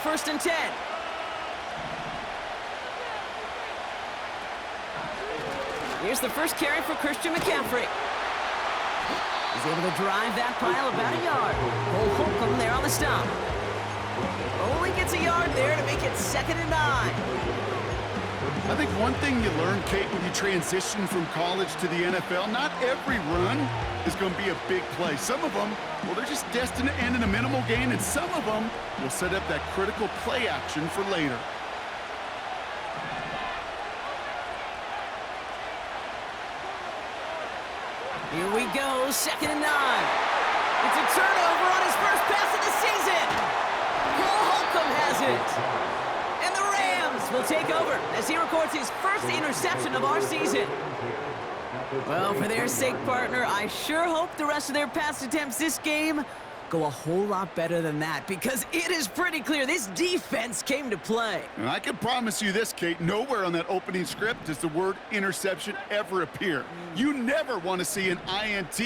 1st and 10. Here's the first carry for Christian McCaffrey. He's able to drive that pile about a yard. Cole Holcomb there on the stop. Only gets a yard there to make it 2nd and 9. I think one thing you learn, Kate, when you transition from college to the NFL, not every run is going to be a big play. Some of them, well, they're just destined to end in a minimal gain, and some of them will set up that critical play action for later. Here we go, 2nd and 9. It's a turnover on his first pass of the season. Cole Holcomb has it. And the Rams will take over as he records his first interception of our season. Well, for their sake, partner, I sure hope the rest of their pass attempts this game go a whole lot better than that, because it is pretty clear this defense came to play. And I can promise you this, Kate, nowhere on that opening script does the word interception ever appear. You never want to see an INT.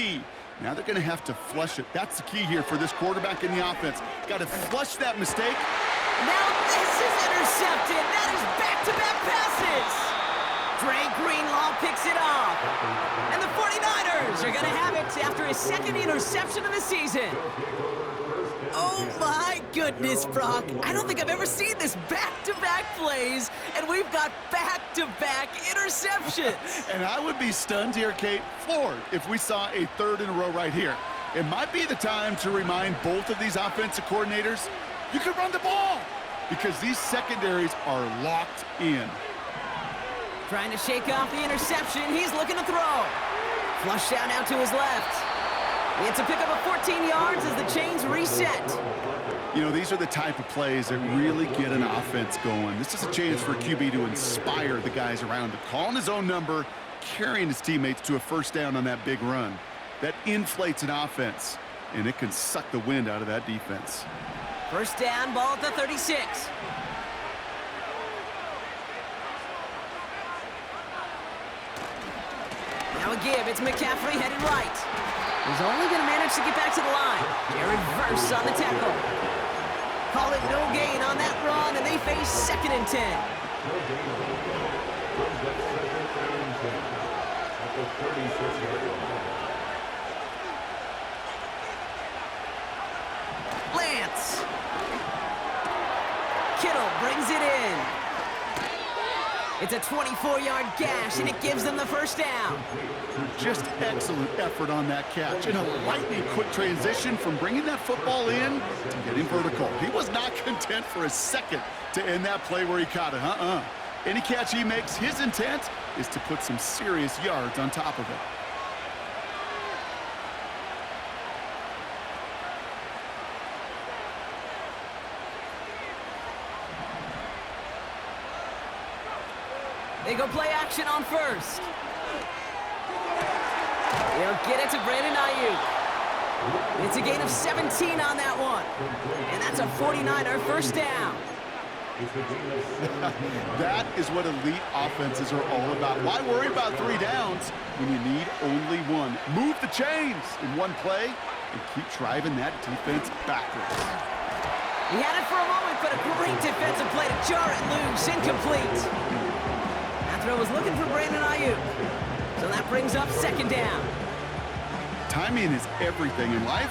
Now they're going to have to flush it. That's the key here for this quarterback in the offense. Got to flush that mistake. Now this is intercepted. That is back-to-back passes. Dre Greenlaw picks it off. And the 49ers are going to have it after his 2nd interception of the season. Oh my goodness, Brock. I don't think I've ever seen this back-to-back plays, and we've got back-to-back interceptions. And I would be stunned here, Kate, floored, if we saw a 3rd in a row right here. It might be the time to remind both of these offensive coordinators, you can run the ball, because these secondaries are locked in. Trying to shake off the interception. He's looking to throw. Flush down now to his left. It's a pickup of 14 yards as the chains reset. You know, these are the type of plays that really get an offense going. This is a chance for a QB to inspire the guys around him. Calling his own number, carrying his teammates to a 1st down on that big run. That inflates an offense, and it can suck the wind out of that defense. 1st down, ball at the 36. Now a give, it's McCaffrey headed right. He's only going to manage to get back to the line. Jared Verse on the tackle. Call it no gain on that run, and they face 2nd and 10. Lance. Kittle brings it in. It's a 24-yard gash, and it gives them the 1st down. Just excellent effort on that catch. And a lightning quick transition from bringing that football in to getting vertical. He was not content for a second to end that play where he caught it. Any catch he makes, his intent is to put some serious yards on top of it. They go play action on 1st. They'll get it to Brandon Ayuk. It's a gain of 17 on that one. And that's a 49er 1st down. That is what elite offenses are all about. Why worry about 3 downs when you need only 1? Move the chains in one play and keep driving that defense backwards. He had it for a moment, but a great defensive play to jar it loose. Incomplete. That throw was looking for Brandon Ayuk. So that brings up 2nd down. Timing is everything in life,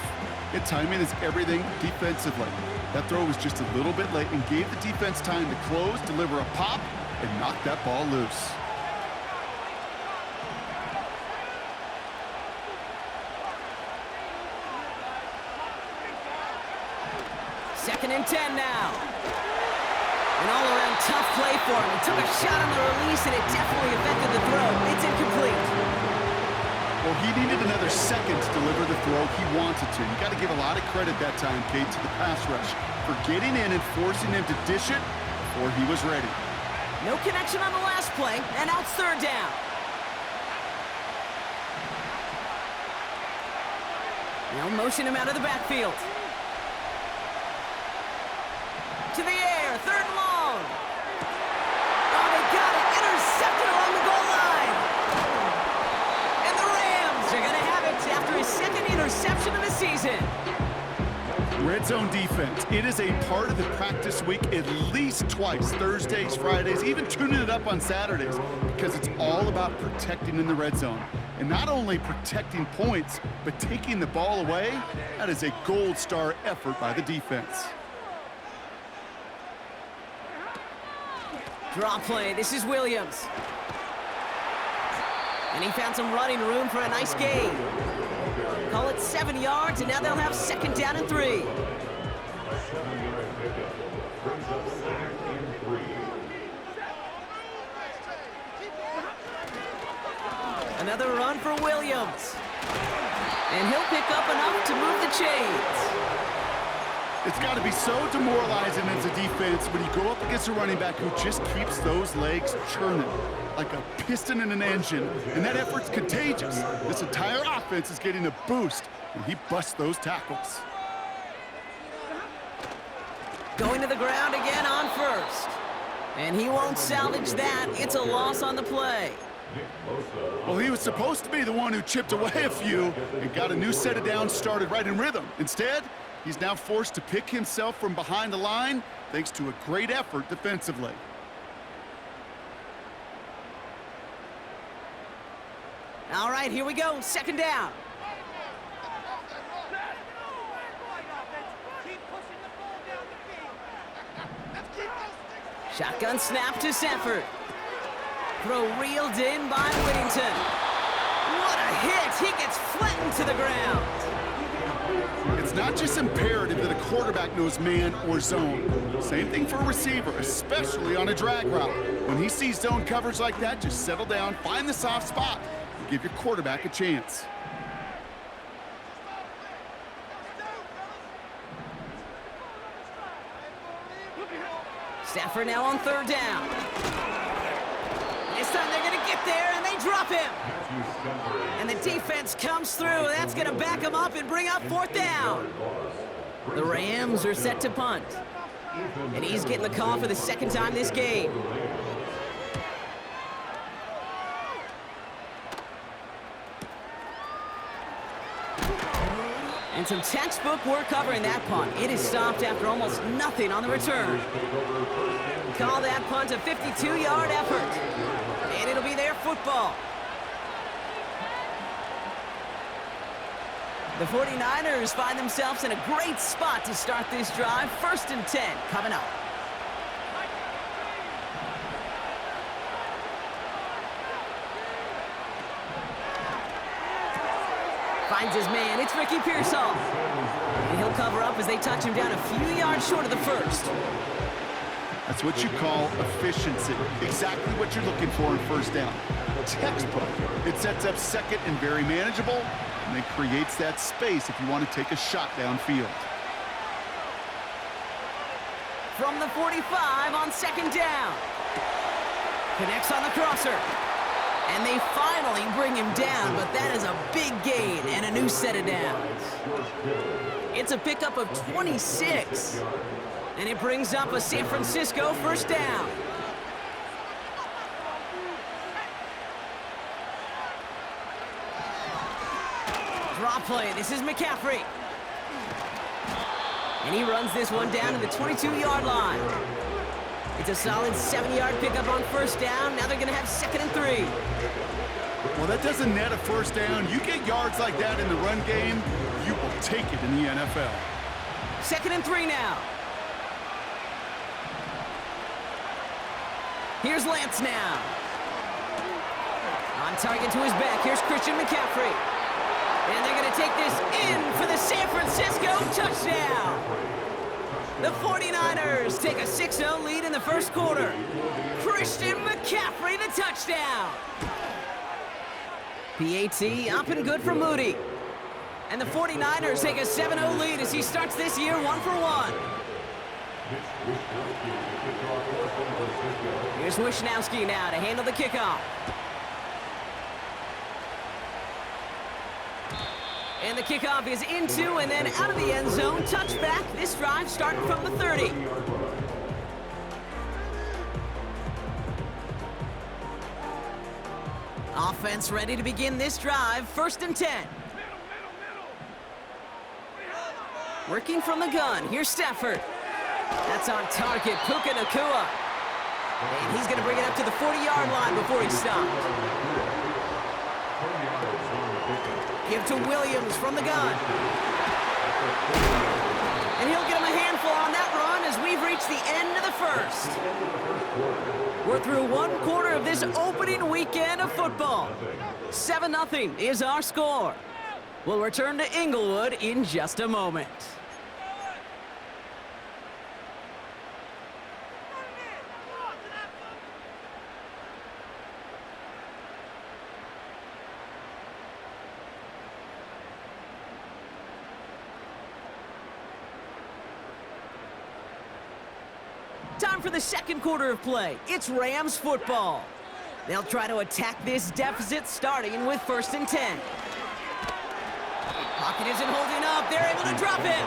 and timing is everything defensively. That throw was just a little bit late and gave the defense time to close, deliver a pop, and knock that ball loose. Second and 10 now. An all-around tough play for him. He took a shot on the release, and it definitely affected the throw. It's incomplete. Well, he needed another second to deliver the throw he wanted to. You got to give a lot of credit that time, Kate, to the pass rush for getting in and forcing him to dish it before he was ready. No connection on the last play, and now it's 3rd down. They'll motion him out of the backfield. To the air, 3rd and long. Oh, they got it. Intercepted along the goal line. And the Rams are going to have it after his 2nd interception of the season. Red zone defense, it is a part of the practice week at least twice, Thursdays, Fridays, even tuning it up on Saturdays, because it's all about protecting in the red zone. And not only protecting points, but taking the ball away, that is a gold star effort by the defense. Draw play, this is Williams. And he found some running room for a nice gain. Call it 7 yards, and now they'll have 2nd down and 3. Another run for Williams. And he'll pick up enough to move the chains. It's got to be so demoralizing as a defense when you go up against a running back who just keeps those legs churning like a piston in an engine, and that effort's contagious. This entire offense is getting a boost, and he busts those tackles. Going to the ground again on first. And he won't salvage that. It's a loss on the play. Well, he was supposed to be the one who chipped away a few and got a new set of downs started right in rhythm. Instead, he's now forced to pick himself from behind the line thanks to a great effort defensively. All right, here we go. 2nd down. Shotgun snap to Sanford. Throw reeled in by Whittington. What a hit! He gets flattened to the ground. It's not just imperative that a quarterback knows man or zone. Same thing for a receiver, especially on a drag route. When he sees zone coverage like that, just settle down, find the soft spot, and give your quarterback a chance. Stafford now on 3rd down. This time they're going to get there, and they drop him. And the defense comes through. That's going to back him up and bring up 4th down. The Rams are set to punt. And he's getting the call for the 2nd time this game. And some textbook work covering that punt. It is stopped after almost nothing on the return. Call that punt a 52-yard effort. And it'll be their football. The 49ers find themselves in a great spot to start this drive. 1st and 10 coming up. Finds his man. It's Ricky Pearsall. And he'll cover up as they touch him down a few yards short of the 1st. That's what you call efficiency. Exactly what you're looking for in 1st down. Textbook. It sets up 2nd and very manageable, and then creates that space if you want to take a shot downfield. From the 45 on 2nd down. Connects on the crosser. And they finally bring him down, but that is a big gain and a new set of downs. It's a pickup of 26. And it brings up a San Francisco 1st down. Draw play. This is McCaffrey. And he runs this one down to the 22-yard line. It's a solid 7-yard pickup on 1st down. Now they're going to have 2nd and 3. Well, that doesn't net a 1st down. You get yards like that in the run game, you will take it in the NFL. 2nd and 3 now. Here's Lance now. On target to his back. Here's Christian McCaffrey. And they're going to take this in for the San Francisco touchdown. The 49ers take a 6-0 lead in the 1st quarter. Christian McCaffrey, the touchdown. PAT up and good for Moody. And the 49ers take a 7-0 lead as he starts this year 1-for-1. Here's Wishnowski now to handle the kickoff. And the kickoff is into and then out of the end zone. Touchback. This drive starting from the 30. Offense ready to begin this drive. 1st and 10. Working from the gun. Here's Stafford. That's on target. Puka Nacua. And he's going to bring it up to the 40-yard line before he stopped. Give to Williams from the gun. And he'll get him a handful on that run as we've reached the end of the first. We're through one quarter of this opening weekend of football. 7-0 is our score. We'll return to Inglewood in just a moment. Time for the second quarter of play. It's Rams football. They'll try to attack this deficit starting with 1st and 10. Pocket isn't holding up. They're able to drop it.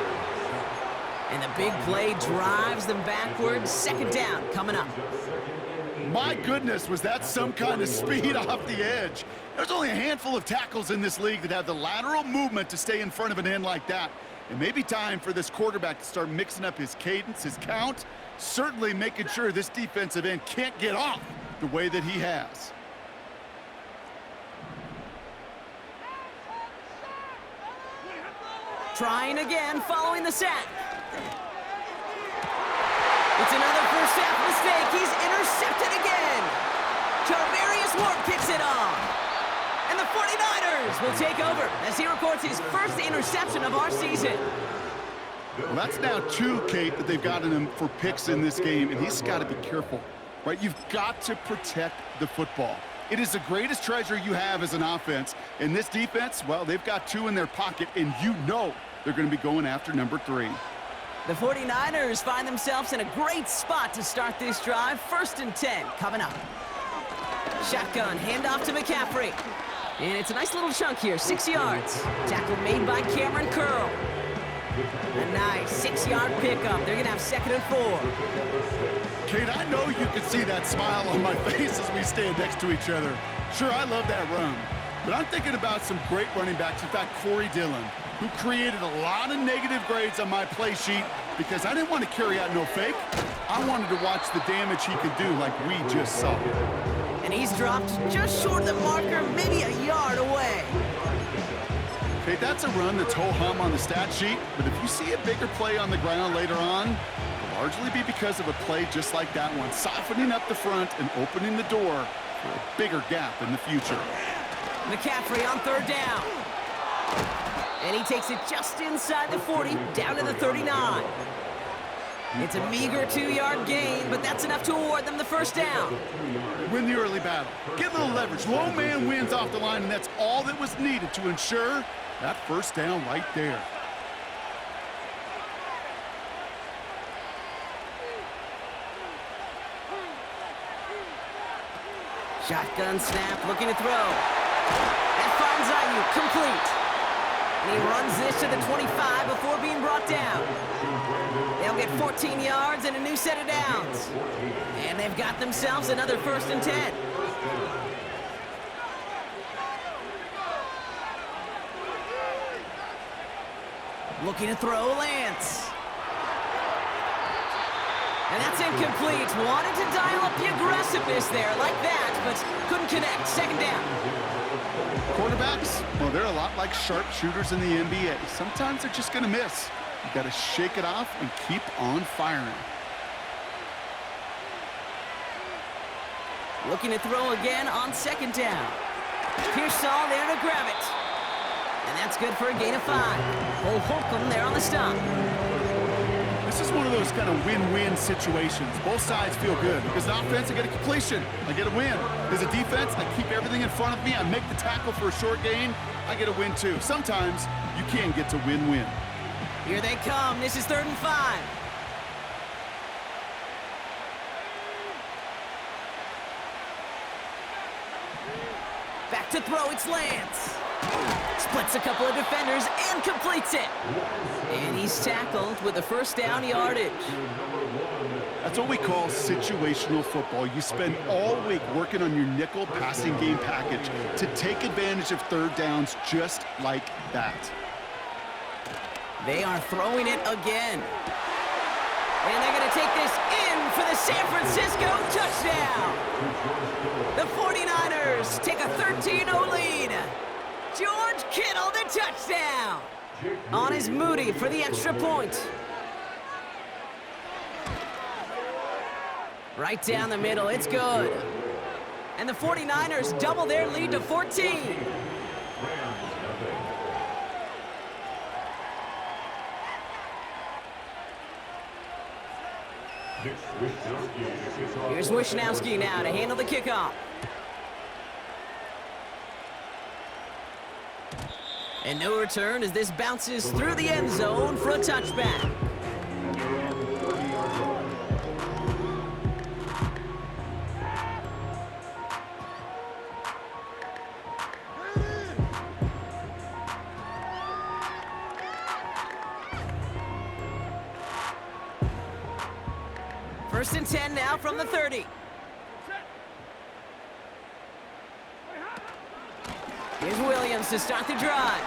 And the big play drives them backwards. 2nd down coming up. My goodness, was that some kind of speed off the edge. There's only a handful of tackles in this league that have the lateral movement to stay in front of an end like that. It may be time for this quarterback to start mixing up his cadence, his count, certainly making sure this defensive end can't get off the way that he has. Trying again following the sack. It's another first half mistake. He's intercepted again. Charvarius Ward picks it off. And the 49ers will take over as he records his first interception of our season. Well, that's now 2, Kate, that they've gotten him for picks in this game, and he's got to be careful, right? You've got to protect the football. It is the greatest treasure you have as an offense, and this defense, well, they've got 2 in their pocket, and you know they're going to be going after number 3. The 49ers find themselves in a great spot to start this drive. 1st and 10 coming up. Shotgun, handoff to McCaffrey. And it's a nice little chunk here, 6 yards. Tackle made by Cameron Curl. A nice 6-yard pickup. They're going to have 2nd and 4. Kate, I know you can see that smile on my face as we stand next to each other. Sure, I love that run. But I'm thinking about some great running backs. In fact, Corey Dillon, who created a lot of negative grades on my play sheet because I didn't want to carry out no fake. I wanted to watch the damage he could do like we just saw. And he's dropped just short of the marker, maybe a yard away. Okay, that's a run that's ho-hum on the stat sheet, but if you see a bigger play on the ground later on, it'll largely be because of a play just like that one, softening up the front and opening the door for a bigger gap in the future. McCaffrey on 3rd down. And he takes it just inside the 40, down to the 39. It's a meager 2-yard gain, but that's enough to award them the 1st down. Win the early battle. Get a little leverage. Low man wins off the line, and that's all that was needed to ensure that 1st down right there. Shotgun snap, looking to throw. That finds Ayuk, complete. And he runs this to the 25 before being brought down. They'll get 14 yards and a new set of downs. And they've got themselves another 1st and 10. Looking to throw, Lance. And that's incomplete. Wanted to dial up the aggressiveness there like that, but couldn't connect. 2nd down. Quarterbacks, well, they're a lot like sharpshooters in the NBA. Sometimes they're just going to miss. You got to shake it off and keep on firing. Looking to throw again on 2nd down. Pearsall there to grab it. And that's good for a gain of 5. Cole Holcomb there on the stop. This is one of those kind of win-win situations. Both sides feel good. As an offense, I get a completion. I get a win. As a defense, I keep everything in front of me. I make the tackle for a short gain. I get a win, too. Sometimes you can get to win-win. Here they come. This is 3rd and 5. Back to throw. It's Lance. Splits a couple of defenders and completes it. And he's tackled with the 1st down yardage. That's what we call situational football. You spend all week working on your nickel passing game package to take advantage of 3rd downs just like that. They are throwing it again. And they're going to take this in for the San Francisco touchdown. The 49ers take a 13-0 lead. George Kittle, the touchdown. On is Moody for the extra point. Right down the middle, it's good. And the 49ers double their lead to 14. Here's Wishnowski now to handle the kickoff. And no return as this bounces through the end zone for a touchback. First and 10 now from the 30. Here's Williams to start the drive.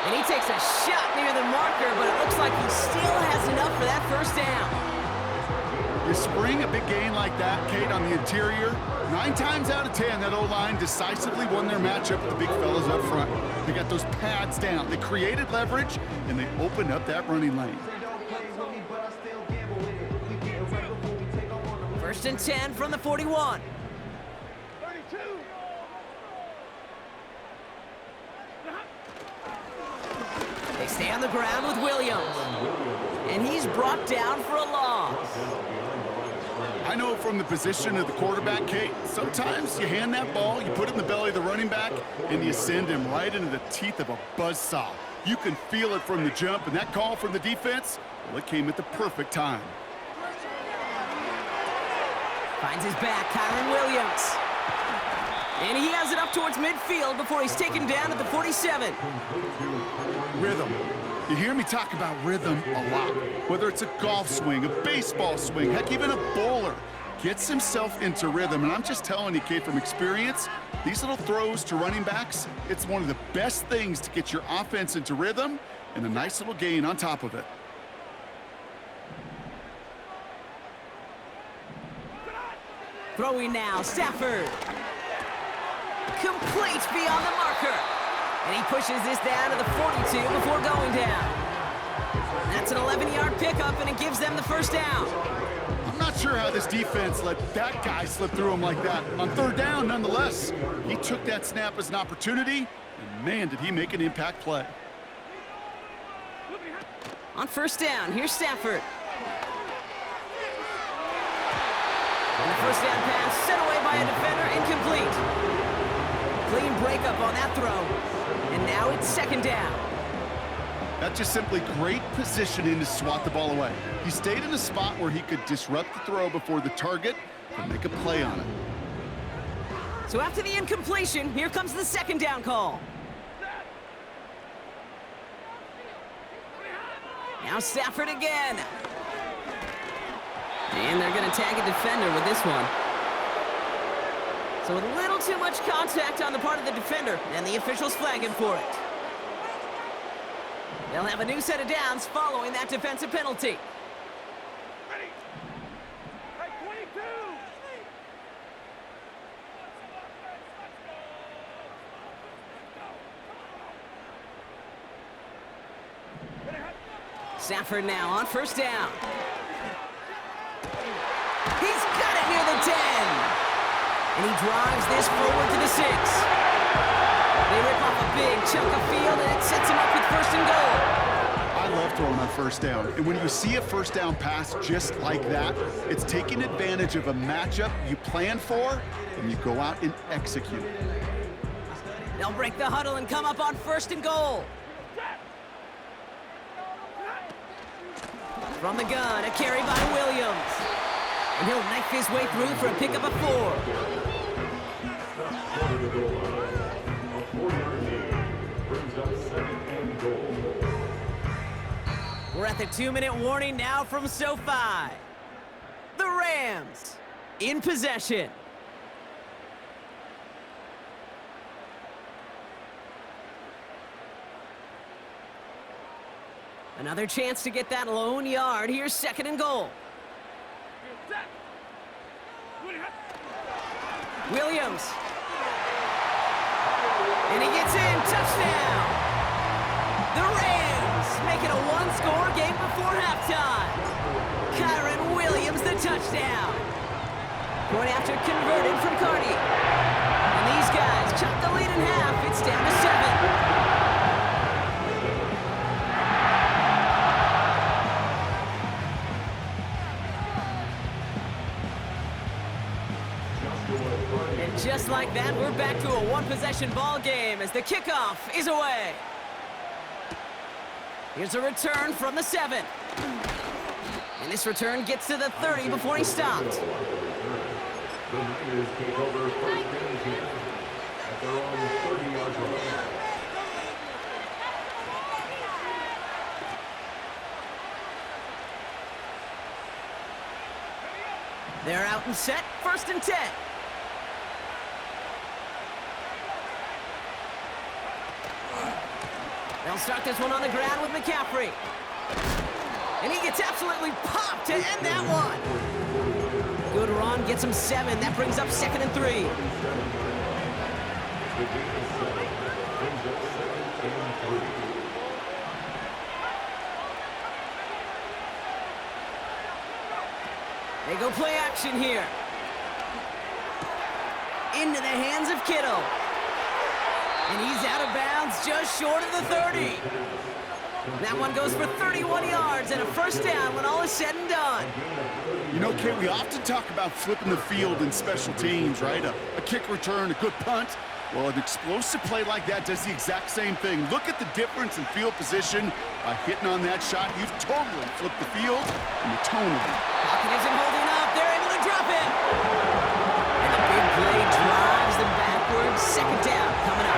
And he takes a shot near the marker, but it looks like he still has enough for that first down. You spring a big gain like that, Kate, on the interior, 9 times out of 10, that O-line decisively won their matchup with the big fellas up front. They got those pads down. They created leverage, and they opened up that running lane. First and 10 from the 41. They stay on the ground with Williams. And he's brought down for a loss. I know from the position of the quarterback, Kate, sometimes you hand that ball, you put it in the belly of the running back, and you send him right into the teeth of a buzzsaw. You can feel it from the jump, and that call from the defense, well, it came at the perfect time. Finds his back, Kyron Williams. And he has it up towards midfield before he's taken down at the 47. Rhythm. You hear me talk about rhythm a lot. Whether it's a golf swing, a baseball swing, heck, even a bowler gets himself into rhythm. And I'm just telling you, Kate, from experience, these little throws to running backs, it's one of the best things to get your offense into rhythm and a nice little gain on top of it. Throwing now, Stafford. Complete beyond the marker. And he pushes this down to the 42 before going down. That's an 11-yard pickup, and it gives them the first down. I'm not sure how this defense let that guy slip through him like that. On third down, nonetheless, he took that snap as an opportunity, and man, did he make an impact play. On first down, here's Stafford. And the first down pass sent away by a defender, incomplete. Clean breakup on that throw. And now it's second down. That's just simply great positioning to swat the ball away. He stayed in a spot where he could disrupt the throw before the target and make a play on it. So after the incompletion, here comes the second down call. Now Stafford again. And they're going to tag a defender with this one. So a little too much contact on the part of the defender, and the officials flagging for it. They'll have a new set of downs following that defensive penalty. Ready. Right, 22. Stafford now on first down. He's got it near the 10. And he drives this forward to the 6. They rip off a big chunk of field, and it sets him up with first and goal. I love throwing on first down. And when you see a first down pass just like that, it's taking advantage of a matchup you plan for, and you go out and execute. They'll break the huddle and come up on first and goal. From the gun, a carry by Williams. And he'll knife his way through for a pickup of 4. We're at the 2-minute warning now from SoFi. The Rams in possession. Another chance to get that lone yard. Here's 2nd and goal. Williams. And he gets in. Touchdown. The Rams make it a one-score game before halftime. Kyron Williams, the touchdown. Point after converted from Cardi. And these guys chop the lead in half. It's down to 7. And just like that, we're back to a one-possession ball game as the kickoff is away. Here's a return from the 7. And this return gets to the 30 before he stopped. The Niners take over first and 10 at their own 30-yard line. They're out and set, 1st and 10. They'll start this one on the ground with McCaffrey. And he gets absolutely popped to end that one. Good run, gets him 7. That brings up 2nd and 3. The game is 7. Brings up 2nd and 3. They go play action here. Into the hands of Kittle. And he's out of bounds just short of the 30. That one goes for 31 yards and a 1st down when all is said and done. You know, Kate, we often talk about flipping the field in special teams, right? A kick return, a good punt. Well, an explosive play like that does the exact same thing. Look at the difference in field position. By hitting on that shot, you've totally flipped the field and the tone of it. Pocket isn't holding up. They're able to drop it. And the big play drives them backwards. 2nd down coming up.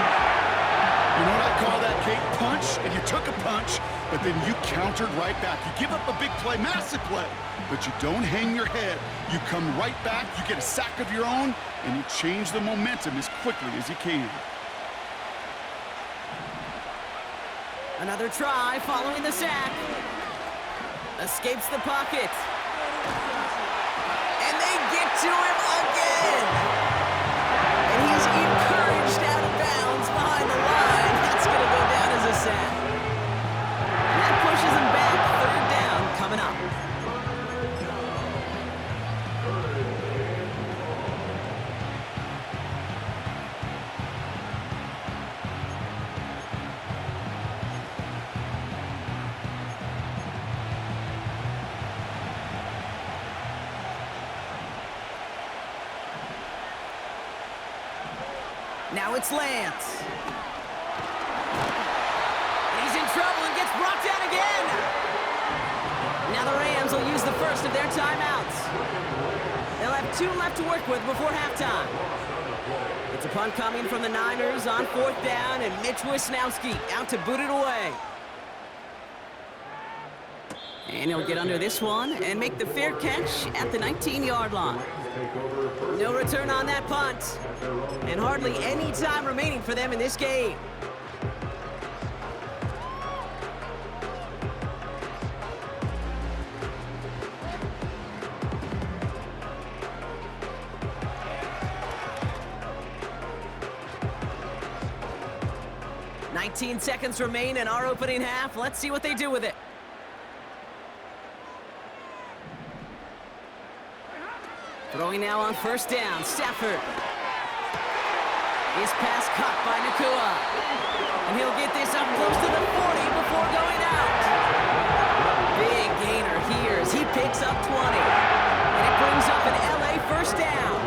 You know what I call that, Kate? Punch, and you took a punch, but then you countered right back. You give up a big play, massive play, but you don't hang your head. You come right back, you get a sack of your own, and you change the momentum as quickly as you can. Another try following the sack. Escapes the pocket. And they get to him again. And he's encouraged out of bounds behind the line. That's going to go down as a sack. And that pushes him back. 3rd down coming up. Now it's Lance. And he's in trouble and gets brought down again. Now the Rams will use the 1st of their timeouts. They'll have 2 left to work with before halftime. It's a punt coming from the Niners on 4th down, and Mitch Wisnowski out to boot it away. And he'll get under this one and make the fair catch at the 19-yard line. No return on that punt. And hardly any time remaining for them in this game. "19 seconds remain in our opening half. Let's see what they do with it. Throwing now on 1st down, Stafford. His pass caught by Nakua. And he'll get this up close to the 40 before going out. Big gainer here as he picks up 20. And it brings up an LA 1st down.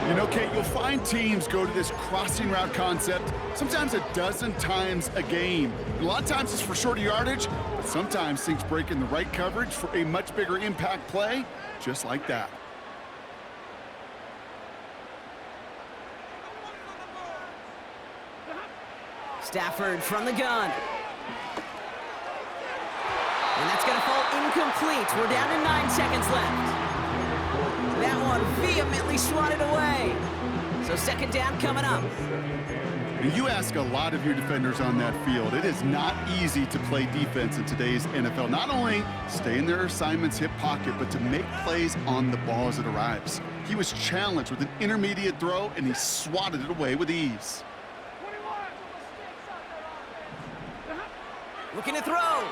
You know, Kate, you'll find teams go to this crossing route concept sometimes a dozen times a game. And a lot of times it's for shorter yardage, but sometimes things break in the right coverage for a much bigger impact play, just like that. Stafford from the gun. And that's going to fall incomplete. We're down to 9 seconds left. That one vehemently swatted away. So 2nd down coming up. You ask a lot of your defenders on that field. It is not easy to play defense in today's NFL. Not only stay in their assignment's hip pocket, but to make plays on the ball as it arrives. He was challenged with an intermediate throw, and he swatted it away with ease. Looking to throw.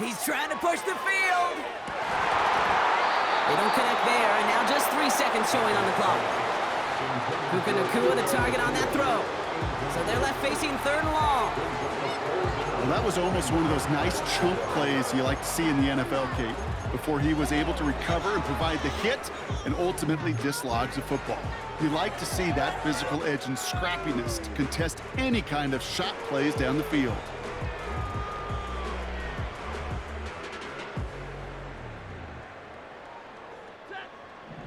He's trying to push the field. They don't connect there, and now just 3 seconds showing on the clock. Puka Nacua, the target on that throw. So they're left facing 3rd and long. Well, that was almost one of those nice chunk plays you like to see in the NFL, Kate, before he was able to recover and provide the hit and ultimately dislodge the football. You like to see that physical edge and scrappiness to contest any kind of shot plays down the field.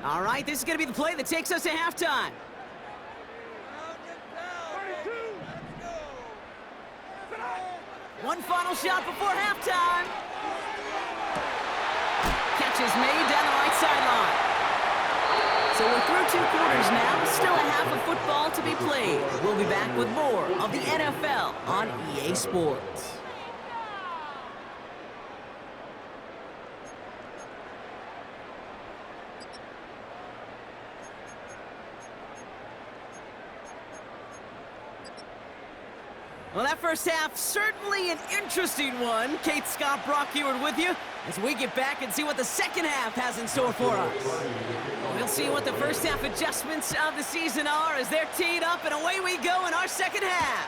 All right, this is going to be the play that takes us to halftime. One final shot before halftime. Catch is made down the right sideline. So we're through 2 quarters now, still a half of football to be played. We'll be back with more of the NFL on EA Sports. Well, that first half, certainly an interesting one. Kate, Scott, Brock Ewart with you as we get back and see what the second half has in store for us. We'll see what the first half adjustments of the season are as they're teed up, and away we go in our second half.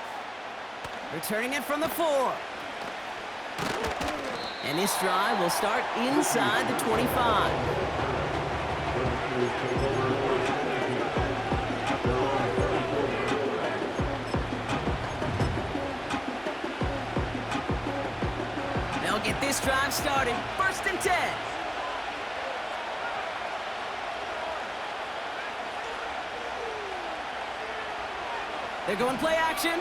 Returning it from the 4. And this drive will start inside the 25. Get this drive started. 1st and 10. They're going play action.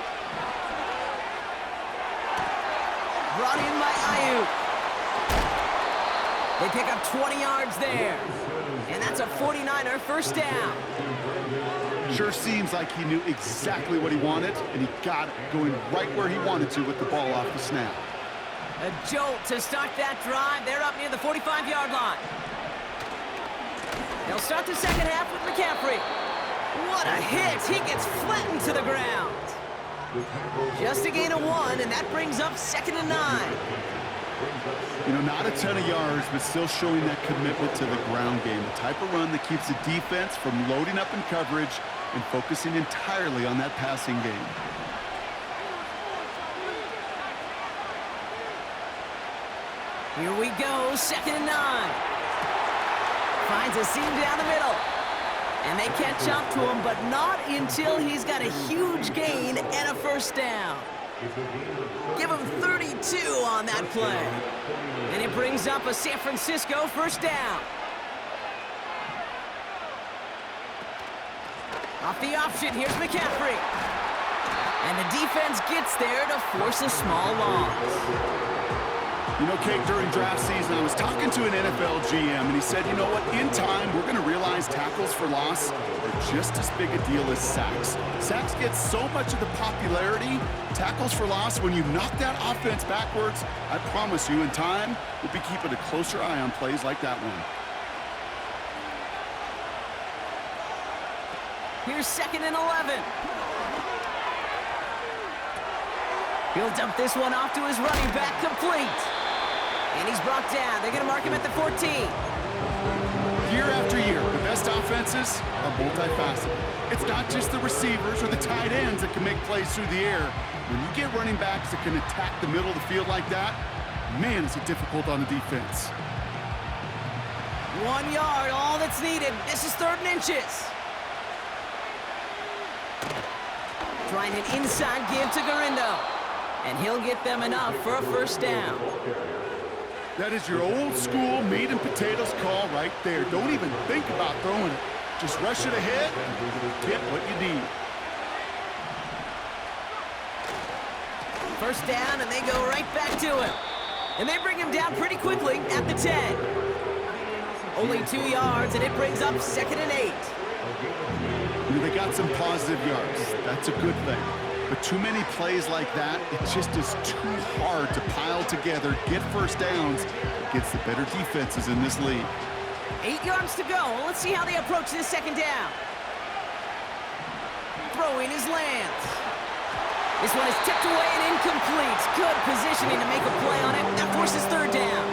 Brought in by Ayuk. They pick up 20 yards there. And that's a 49er first down. Sure seems like he knew exactly what he wanted, and he got it going right where he wanted to with the ball off the snap. A jolt to start that drive. They're up near the 45-yard line. They'll start the second half with McCaffrey. What a hit. He gets flattened to the ground. Just a gain of 1, and that brings up 2nd and 9. You know, not a ton of yards, but still showing that commitment to the ground game. The type of run that keeps the defense from loading up in coverage and focusing entirely on that passing game. Here we go, 2nd and 9. Finds a seam down the middle. And they catch up to him, but not until he's got a huge gain and a first down. Give him 32 on that play. And it brings up a San Francisco first down. Off the option, here's McCaffrey. And the defense gets there to force a small loss. You know, Kate, during draft season, I was talking to an NFL GM, and he said, you know what, in time, we're going to realize tackles for loss are just as big a deal as sacks. Sacks get so much of the popularity. Tackles for loss, when you knock that offense backwards, I promise you, in time, we'll be keeping a closer eye on plays like that one. Here's 2nd and 11. He'll dump this one off to his running back, complete. And he's brought down. They're going to mark him at the 14. Year after year, the best offenses are multifaceted. It's not just the receivers or the tight ends that can make plays through the air. When you get running backs that can attack the middle of the field like that, man, is it difficult on the defense. 1 yard, all that's needed. This is 3rd and inches. Trying an inside give to Garindo. And he'll get them enough for a first down. That is your old school meat and potatoes call right there. Don't even think about throwing it. Just rush it ahead and get what you need. First down, and they go right back to him. And they bring him down pretty quickly at the 10. Only 2 yards, and it brings up 2nd and 8. They got some positive yards. That's a good thing. But too many plays like that, it just is too hard to pile together, get first downs against the better defenses in this league. 8 yards to go. Let's see how they approach this second down. Throwing his Lance. This one is tipped away and incomplete. Good positioning to make a play on it. That forces third down.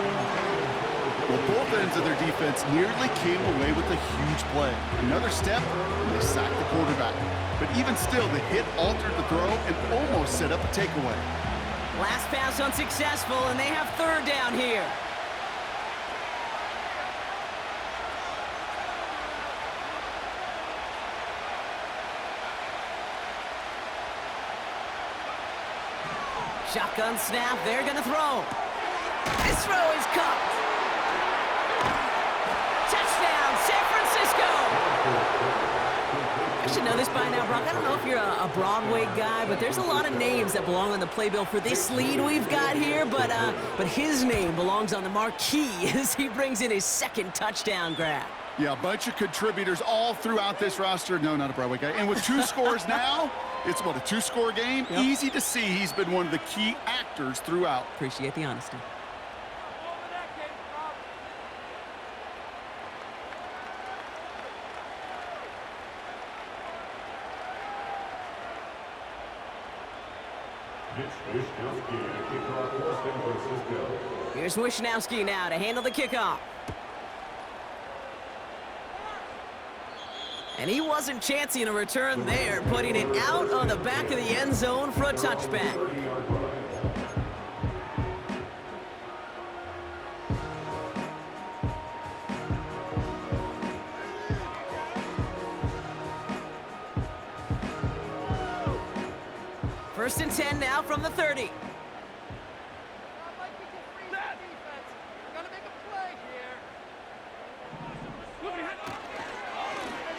Well, both ends of their defense nearly came away with a huge play. Another step, and they sacked the quarterback. But even still, the hit altered the throw and almost set up a takeaway. Last pass unsuccessful, and they have third down here. Shotgun snap, they're gonna throw. This throw is caught. Touchdown, San Francisco! I should know this by now, Brock. I don't know if you're a Broadway guy, but there's a lot of names that belong on the playbill for this lead we've got here, but his name belongs on the marquee as he brings in his second touchdown grab. Yeah, a bunch of contributors all throughout this roster. No, not a Broadway guy. And with 2 scores now, it's what, a 2-score game? Yep. Easy to see he's been one of the key actors throughout. Appreciate the honesty. Here's Wishnowski now to handle the kickoff. And he wasn't chancing a return there, putting it out on the back of the end zone for a touchback. First and 10 now from the 30.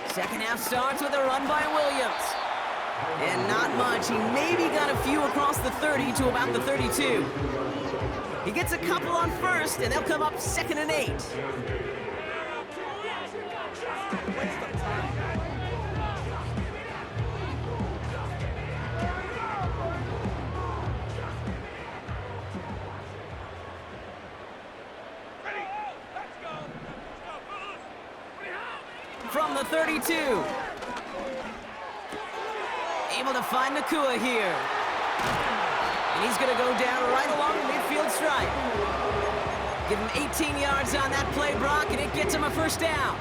Second half starts with a run by Williams. And not much. He maybe got a few across the 30 to about the 32. He gets a couple on first, and they'll come up 2nd and 8. From the 32. Able to find Nakua here. And he's going to go down right along the midfield stripe. Give him 18 yards on that play, Brock, and it gets him a first down.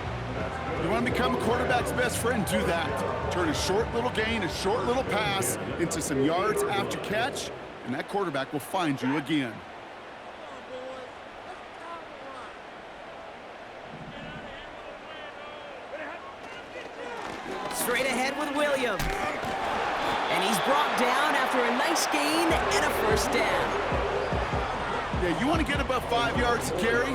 You want to become a quarterback's best friend? Do that. Turn a short little gain, a short little pass into some yards after catch, and that quarterback will find you again. Straight ahead with Williams. And he's brought down after a nice gain and a first down. Yeah, you want to get above 5 yards to carry?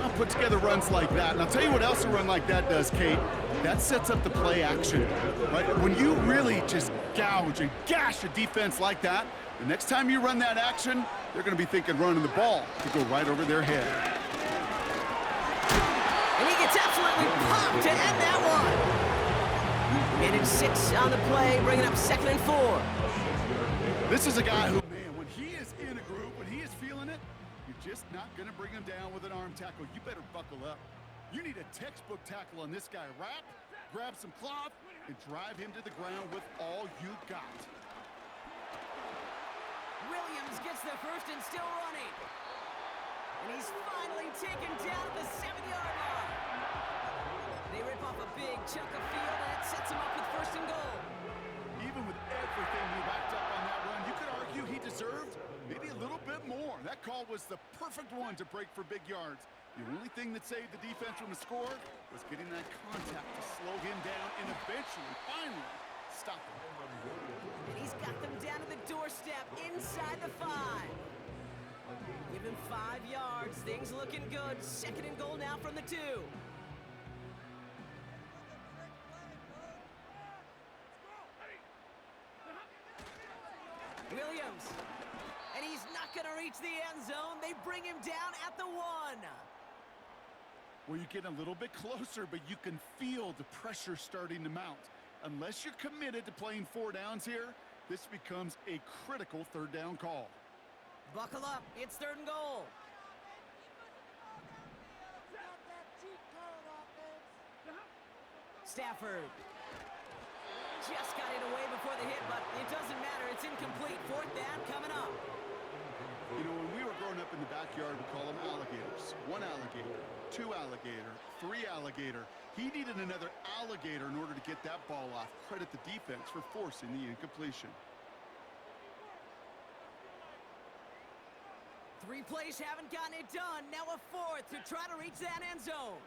I'll put together runs like that. And I'll tell you what else a run like that does, Kate. That sets up the play action. Right? When you really just gouge and gash a defense like that, the next time you run that action, they're going to be thinking running the ball to go right over their head. And he gets absolutely popped to end that one. Minute 6 on the play, bringing up 2nd and 4. This is a guy who, man, when he is in a group, when he is feeling it, you're just not going to bring him down with an arm tackle. You better buckle up. You need a textbook tackle on this guy. Wrap, grab some cloth, and drive him to the ground with all you got. Williams gets the first and still running. And he's finally taken down at the 7-yard line. They rip off a big chunk of field, and it sets him up with first and goal. Even with everything he racked up on that run, you could argue he deserved maybe a little bit more. That call was the perfect one to break for big yards. The only thing that saved the defense from a score was getting that contact to slow him down and eventually, finally, stop him. And he's got them down to the doorstep inside the 5. Give him 5 yards. Things looking good. 2nd and goal now from the 2. Williams. And he's not going to reach the end zone. They bring him down at the 1. where you get a little bit closer, but you can feel the pressure starting to mount. Unless you're committed to playing 4 downs here, this becomes a critical 3rd down call. Buckle up, it's 3rd and goal. Stafford. Just got it away before the hit, but it doesn't matter. It's incomplete. 4th down coming up. You know, when we were growing up in the backyard, we call them alligators. 1 alligator, 2 alligator, 3 alligator. He needed another alligator in order to get that ball off. Credit the defense for forcing the incompletion. 3 plays haven't gotten it done. Now a 4th to try to reach that end zone.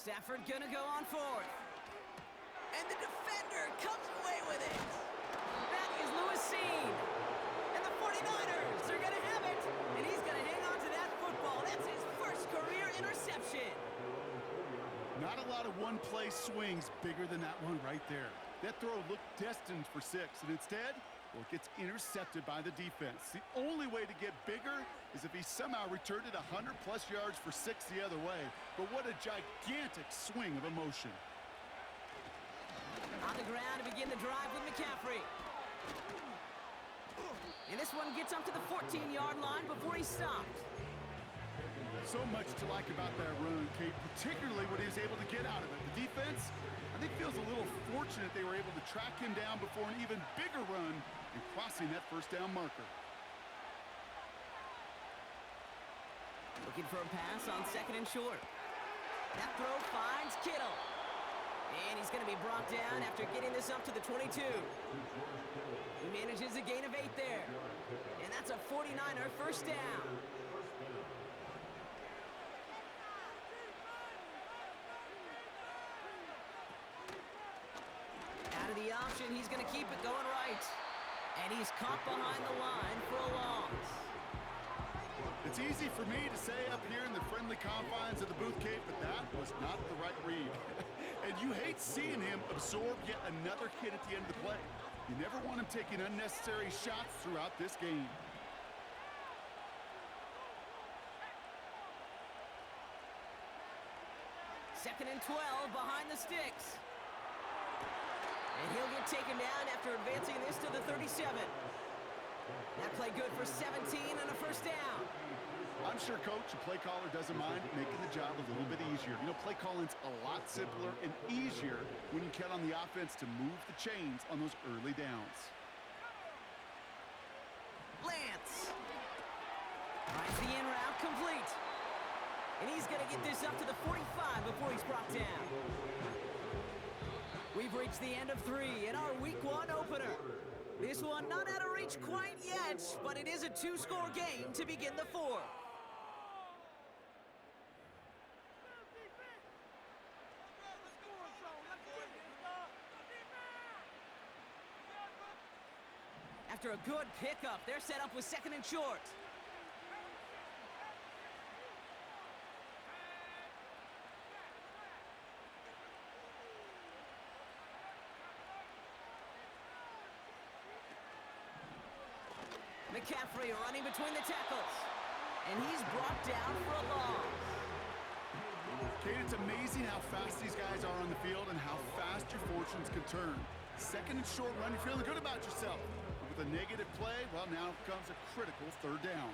Stafford gonna go on 4th. And the defender comes away with it. That is Lewis Seen. And the 49ers are gonna have it. And he's gonna hang on to that football. That's his first career interception. Not a lot of one-play swings bigger than that one right there. That throw looked destined for 6, and instead, well, it gets intercepted by the defense. The only way to get bigger is if he somehow returned it 100-plus yards for 6 the other way. But what a gigantic swing of emotion. On the ground to begin the drive with McCaffrey. And this one gets up to the 14-yard line before he stopped. So much to like about that run, Kate, particularly what he was able to get out of it. The defense, I think, feels a little fortunate they were able to track him down before an even bigger run and crossing that 1st down marker. Looking for a pass on 2nd and short. That throw finds Kittle. And he's going to be brought down after getting this up to the 22. He manages a gain of 8 there. And that's a 49er 1st down. Out of the option, he's going to keep it going right. And he's caught behind the line for a loss. It's easy for me to say up here in the friendly confines of the booth, Kate, but that was not the right read. And you hate seeing him absorb yet another hit at the end of the play. You never want him taking unnecessary shots throughout this game. Second and 12 behind the sticks. And he'll get taken down after advancing this to the 37. That play good for 17 and a 1st down. I'm sure Coach, the play caller, doesn't mind making the job a little bit easier. You know, play calling's a lot simpler and easier when you count on the offense to move the chains on those early downs. Lance finds the in route complete. And he's going to get this up to the 45 before he's brought down. We've reached the end of 3 in our Week 1 opener. This one not out of reach quite yet, but it is a 2-score game to begin the 4th. After a good pickup, they're set up with 2nd and short. McCaffrey running between the tackles. And he's brought down for a loss. Kate, it's amazing how fast these guys are on the field and how fast your fortunes can turn. 2nd and short run, you're feeling good about yourself. But with a negative play, well, now comes a critical 3rd down.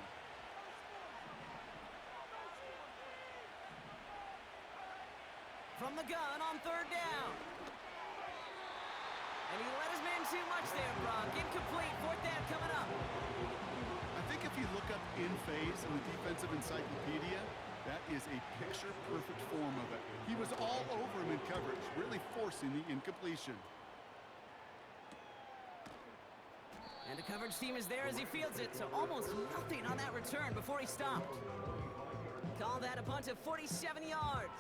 From the gun on 3rd down. And he let his man too much there, Brock. Incomplete. 4th down coming up. I think if you look up in phase in the defensive encyclopedia, that is a picture-perfect form of it. He was all over him in coverage, really forcing the incompletion. And the coverage team is there as he fields it, so almost nothing on that return before he stopped. Call that a punt of 47 yards.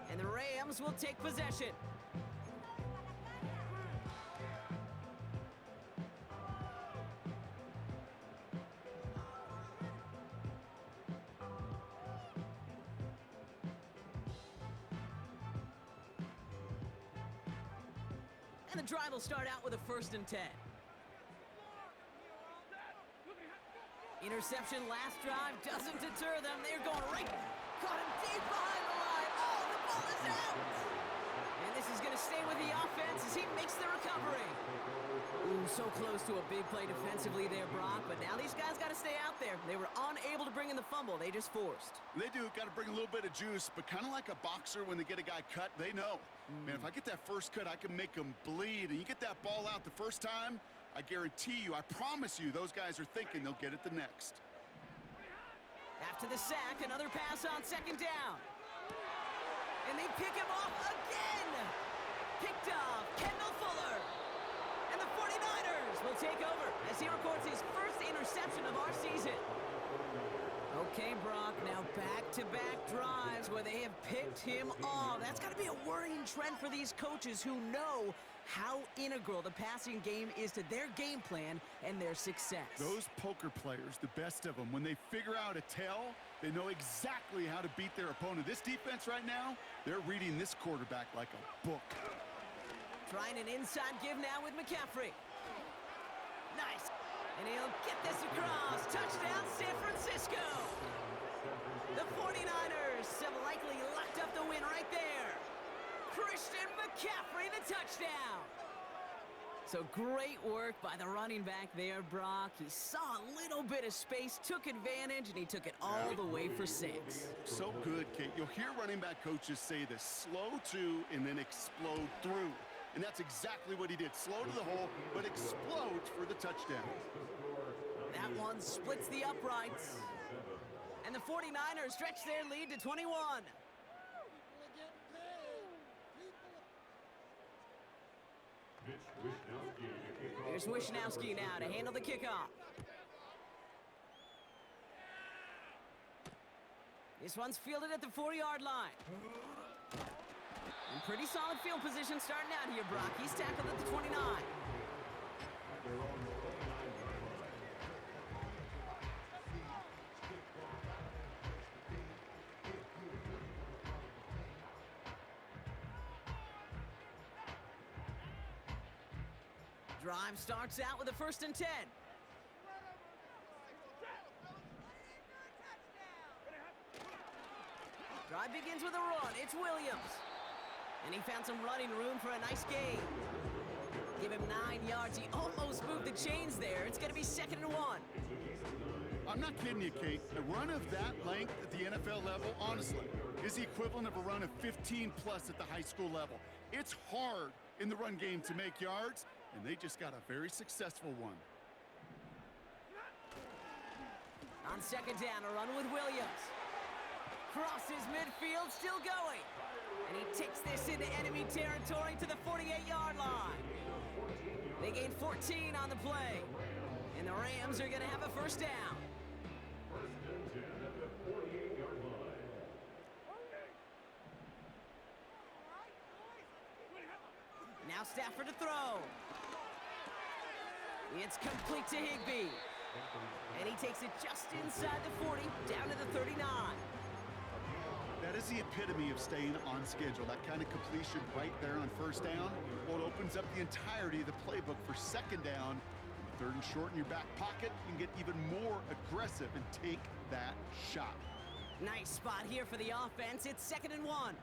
And the Rams will take possession. And the drive will start out with a 1st and 10. interception last drive doesn't deter them. They're going right. Caught him deep behind the line. Oh, the ball is out. And this is going to stay with the offense as he makes the recovery. Ooh, so close to a big play defensively there, Brock. But now these guys got to stay out there. They were unable to bring in the fumble. They just forced. They do. Got to bring a little bit of juice. But kind of like a boxer when they get a guy cut, they know. Man, if I get that first cut, I can make them bleed. And you get that ball out the first time, I guarantee you, I promise you, those guys are thinking they'll get it the next. After the sack, another pass on second down. And they pick him off again. Picked off Kendall Fuller. And the 49ers will take over as he records his first interception of our season. Okay, Brock, now back-to-back drives where they have picked him off. That's got to be a worrying trend for these coaches who know how integral the passing game is to their game plan and their success. Those poker players, the best of them, when they figure out a tell, they know exactly how to beat their opponent. This defense right now, they're reading this quarterback like a book. Trying an inside give now with McCaffrey. Nice. And he'll get this across. Touchdown, San Francisco. The 49ers have likely locked up the win right there. Christian McCaffrey, the touchdown. So great work by the running back there, Brock. He saw a little bit of space, took advantage, and he took it all the way for 6. So good, Kate. You'll hear running back coaches say this: slow to and then explode through. And that's exactly what he did. Slow to the hole, but explodes for the touchdown. That one splits the uprights. And the 49ers stretch their lead to 21. Here's Wishnowski now to handle the kickoff. This one's fielded at the 4-yard line. And pretty solid field position starting out here, Brock. He's tackled at the 29. Drive starts out with a 1st and 10. Drive begins with a run. It's Williams. And he found some running room for a nice gain. Give him 9 yards. He almost moved the chains there. It's going to be 2nd and 1. I'm not kidding you, Kate. A run of that length at the NFL level, honestly, is the equivalent of a run of 15+ at the high school level. It's hard in the run game to make yards, and they just got a very successful one. On 2nd down, a run with Williams. Crosses midfield, still going. And he takes this into enemy territory to the 48-yard line. They gain 14 on the play. And the Rams are going to have a 1st down. 1st and 10 at the 48-yard line. Now Stafford to throw. It's complete to Higbee. And he takes it just inside the 40, down to the 39. That is the epitome of staying on schedule. That kind of completion right there on 1st down. Well, it opens up the entirety of the playbook for 2nd down. 3rd and short in your back pocket, you can get even more aggressive and take that shot. Nice spot here for the offense. It's 2nd and 1.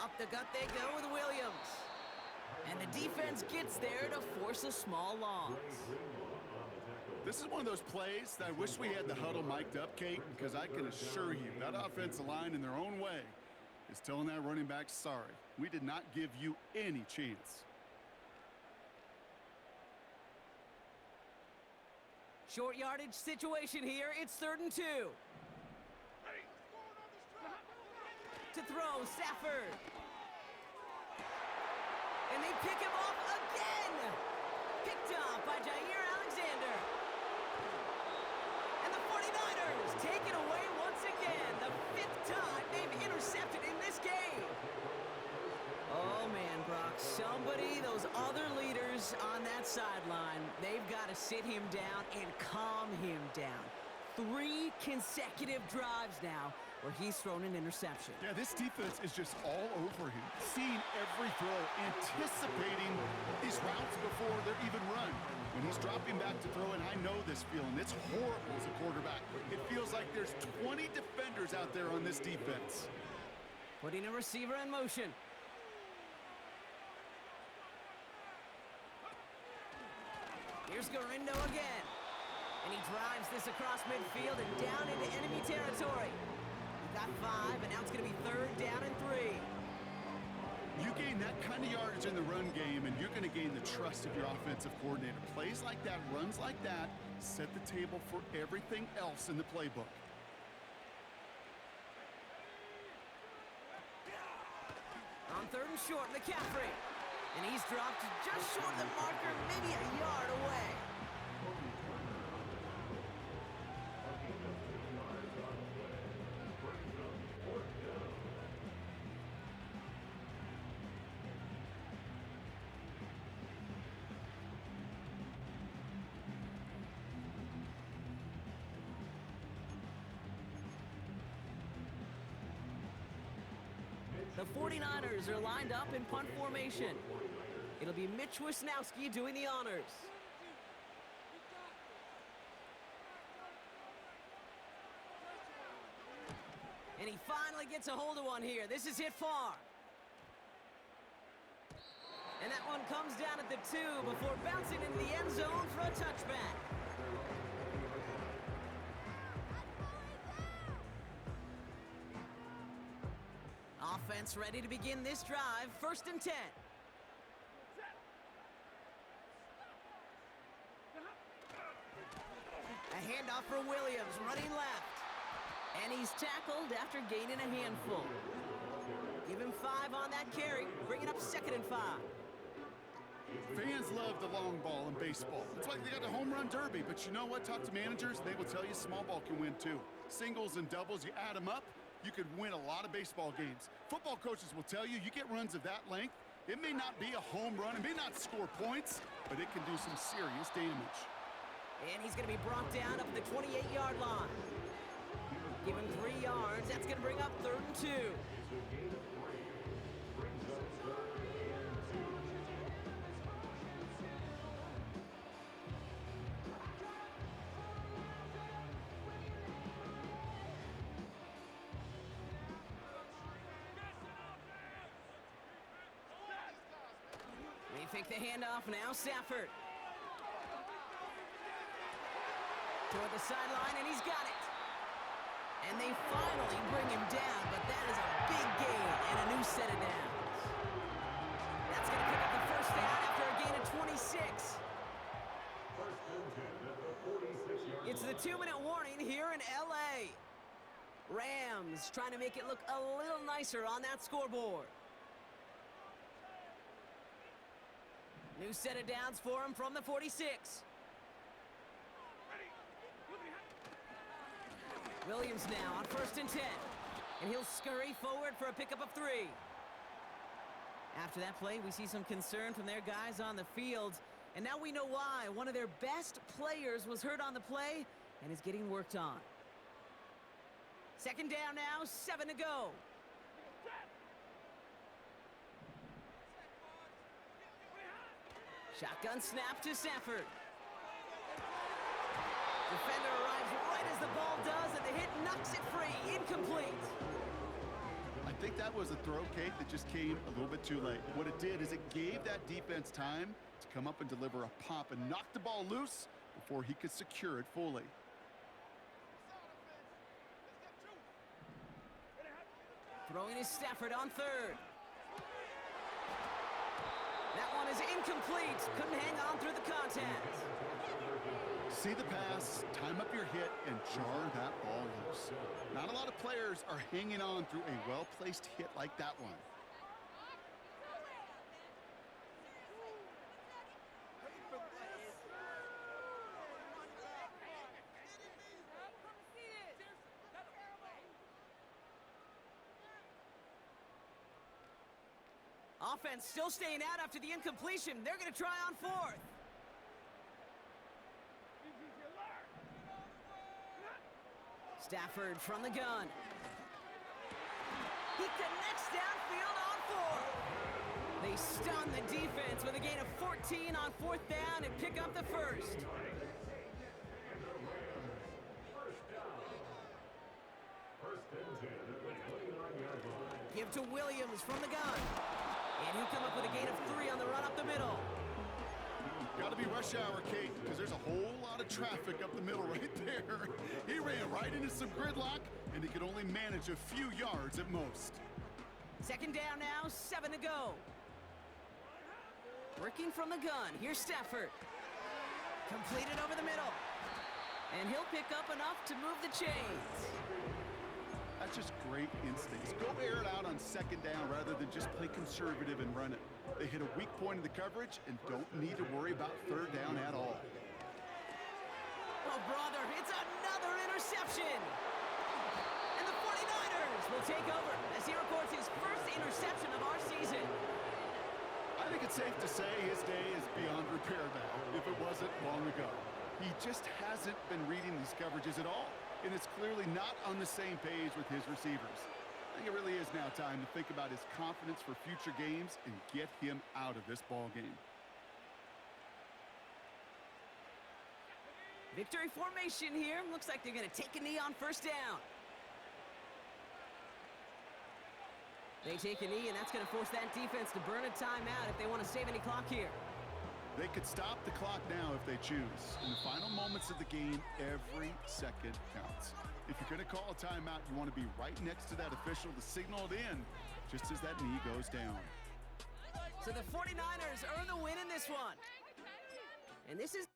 Up the gut they go with Williams. And the defense gets there to force a small loss. This is one of those plays that I wish we had the huddle mic'd up, Kate, because I can assure you that offensive line in their own way is telling that running back, sorry, we did not give you any chance. Short yardage situation here. It's 3rd and 2. To throw, Stafford. And they pick him off again. Picked off by Jair Alexander. And the 49ers take it away once again. The 5th time they've intercepted in this game. Oh, man, Brock. Somebody, those other leaders on that sideline, they've got to sit him down and calm him down. 3 consecutive drives now where he's thrown an interception. Yeah, this defense is just all over him, seeing every throw, anticipating these routes before they're even run. When he's dropping back to throw, and I know this feeling, it's horrible as a quarterback. It feels like there's 20 defenders out there on this defense. Putting a receiver in motion. Here's Garindo again. And he drives this across midfield and down into enemy territory. He got 5, and now it's going to be 3rd down and 3. You gain that kind of yardage in the run game, and you're going to gain the trust of your offensive coordinator. Plays like that, runs like that, set the table for everything else in the playbook. On 3rd and short, McCaffrey. And he's dropped just short of the marker, maybe a yard away. The 49ers are lined up in punt formation. It'll be Mitch Wisnowski doing the honors. And he finally gets a hold of one here. This is hit far. And that one comes down at the 2 before bouncing into the end zone for a touchback. Offense ready to begin this drive. 1st and 10. A handoff for Williams, running left. And he's tackled after gaining a handful. Give him 5 on that carry, bringing up 2nd and 5. Fans love the long ball in baseball. It's like they got the home run derby, but you know what? Talk to managers, they will tell you small ball can win too. Singles and doubles, you add them up, you could win a lot of baseball games. Football coaches will tell you, you get runs of that length, it may not be a home run, it may not score points, but it can do some serious damage. And he's going to be brought down up at the 28-yard line. Give him 3 yards. That's going to bring up 3rd and 2. They fake the handoff now. Stafford. Toward the sideline, and he's got it. And they finally bring him down, but that is a big gain and a new set of downs. That's going to pick up the 1st down after a gain of 26. It's the 2-minute warning here in L.A. Rams trying to make it look a little nicer on that scoreboard. New set of downs for him from the 46. Williams now on 1st and 10. And he'll scurry forward for a pickup of 3. After that play, we see some concern from their guys on the field. And now we know why. One of their best players was hurt on the play and is getting worked on. 2nd down now, 7 to go. Shotgun snap to Stafford. Defender arrives right as the ball does, and the hit knocks it free. Incomplete. I think that was a throw, Kate, that just came a little bit too late. What it did is it gave that defense time to come up and deliver a pop and knock the ball loose before he could secure it fully. Throwing is Stafford on 3rd. That one is incomplete. Couldn't hang on through the contact. See the pass, time up your hit, and jar that ball loose. Not a lot of players are hanging on through a well-placed hit like that one. Offense still staying out after the incompletion. They're going to try on 4th. Stafford from the gun. He connects downfield on 4. They stun the defense with a gain of 14 on 4th down and pick up the first. Give to Williams from the gun. And he'll come up with a gain of 3 on the run up the middle. Got to be rush hour, Kate, because there's a whole lot of traffic up the middle right there. He ran right into some gridlock, and he could only manage a few yards at most. 2nd down now, 7 to go. Working from the gun, here's Stafford. Completed over the middle. And he'll pick up enough to move the chains. That's just great instincts. Go air it out on 2nd down rather than just play conservative and run it. They hit a weak point in the coverage and don't need to worry about 3rd down at all. Oh, brother, it's another interception. And the 49ers will take over as he records his first interception of our season. I think it's safe to say his day is beyond repair now, if it wasn't long ago. He just hasn't been reading these coverages at all, and it's clearly not on the same page with his receivers. I think it really is now time to think about his confidence for future games and get him out of this ball game. Victory formation here. Looks like they're going to take a knee on 1st down. They take a knee, and that's going to force that defense to burn a timeout if they want to save any clock here. They could stop the clock now if they choose. In the final moments of the game, every second counts. If you're going to call a timeout, you want to be right next to that official to signal it in just as that knee goes down. So the 49ers earn the win in this one. And this is